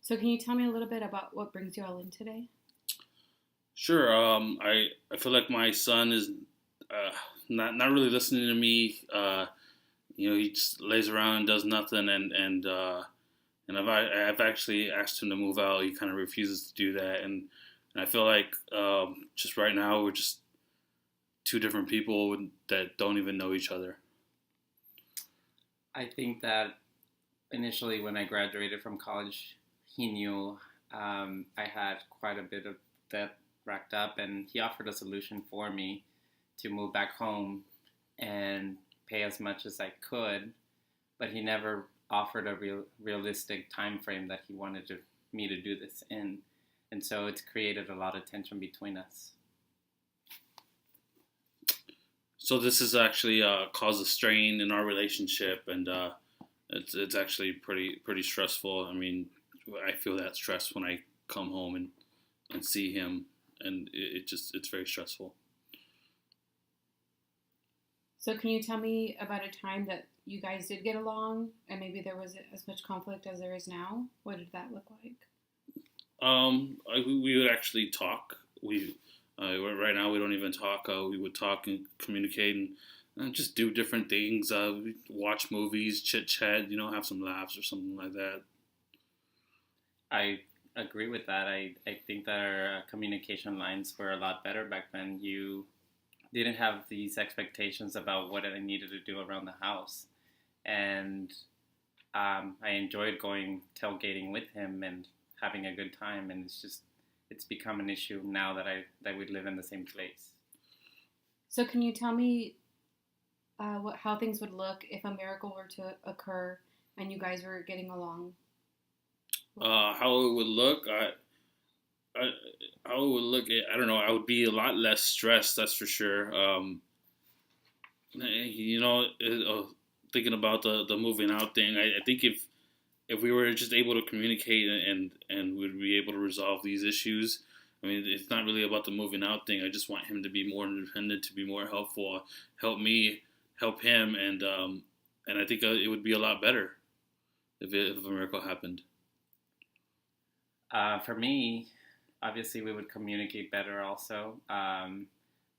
So can you tell me a little bit about what brings you all in today? Sure. I feel like my son is not really listening to me. He just lays around and does nothing, and I've actually asked him to move out. He kind of refuses to do that, and I feel like just right now we're just two different people that don't even know each other. I think that initially when I graduated from college, he knew I had quite a bit of debt racked up, and he offered a solution for me to move back home and pay as much as I could, but he never offered a realistic time frame that he wanted me to do this in, and so it's created a lot of tension between us. So this has actually caused a strain in our relationship, and it's actually pretty stressful. I mean, I feel that stress when I come home and see him, and it's very stressful. So can you tell me about a time that you guys did get along and maybe there was as much conflict as there is now? What did that look like? We would actually talk. Right now we don't even talk. We would talk and communicate and just do different things. We watch movies, chit chat, have some laughs or something like that. I agree with that. I think that our communication lines were a lot better back then. You didn't have these expectations about what I needed to do around the house. And I enjoyed going tailgating with him and having a good time. And it's become an issue now that we live in the same place. So can you tell me how things would look if a miracle were to occur and you guys were getting along? How it would look, I how it would look, I don't know. I would be a lot less stressed, that's for sure. Thinking about the moving out thing, I think if we were just able to communicate and we'd be able to resolve these issues. I mean, it's not really about the moving out thing. I just want him to be more independent, to be more helpful, help me, help him, and I think it would be a lot better if a miracle happened. For me, obviously, we would communicate better also,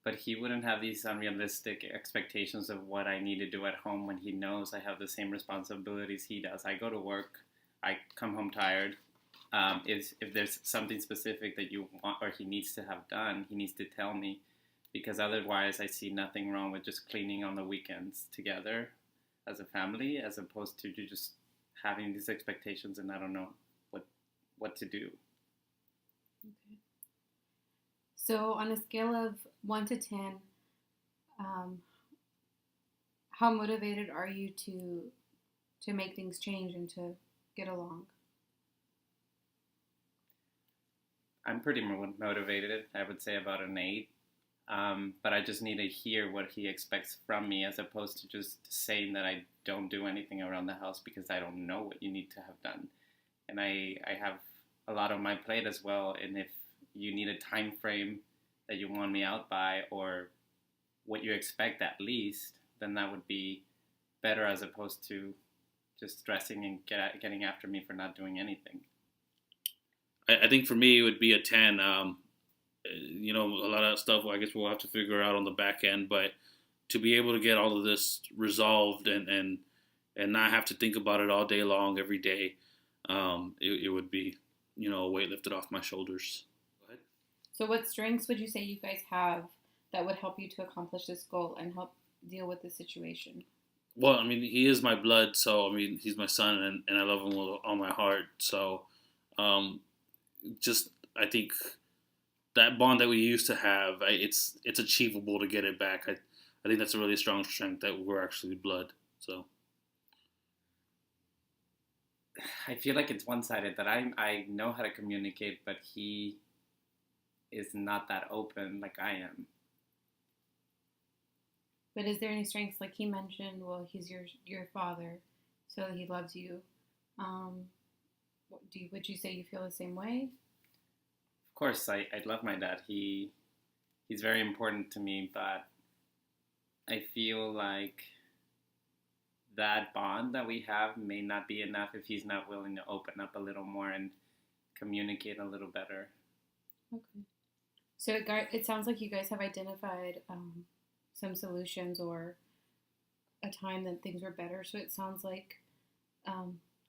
but he wouldn't have these unrealistic expectations of what I need to do at home when he knows I have the same responsibilities he does. I go to work, I come home tired. If there's something specific that you want or he needs to have done, he needs to tell me, because otherwise I see nothing wrong with just cleaning on the weekends together as a family, as opposed to just having these expectations and I don't know what to do. Okay. So on a scale of 1 to 10, um, how motivated are you to make things change and to get along? I'm pretty motivated. I would say about an 8. But I just need to hear what he expects from me as opposed to just saying that I don't do anything around the house because I don't know what you need to have done. And I have a lot on my plate as well. And if you need a time frame that you want me out by or what you expect at least, then that would be better as opposed to just stressing and getting after me for not doing anything. I think for me it would be a 10. A lot of stuff I guess we'll have to figure out on the back end, but to be able to get all of this resolved and not have to think about it all day long every day, it would be a weight lifted off my shoulders. Go ahead. So what strengths would you say you guys have that would help you to accomplish this goal and help deal with the situation? Well, I mean, he is my blood, so I mean, he's my son, and I love him with all my heart. So, um, just I think that bond that we used to have, it's achievable to get it back. I think that's a really strong strength that we're actually blood. So I feel like it's one-sided that I know how to communicate, but he is not that open like I am. But is there any strengths like he mentioned? Well, he's your father, so he loves you. Um, would you say you feel the same way? Of course, I love my dad. He's very important to me, but I feel like that bond that we have may not be enough if he's not willing to open up a little more and communicate a little better. Okay. So it sounds like you guys have identified some solutions or a time that things were better. So it sounds like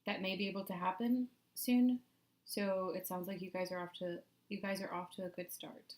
that may be able to happen soon. So it sounds like you guys are off to a good start.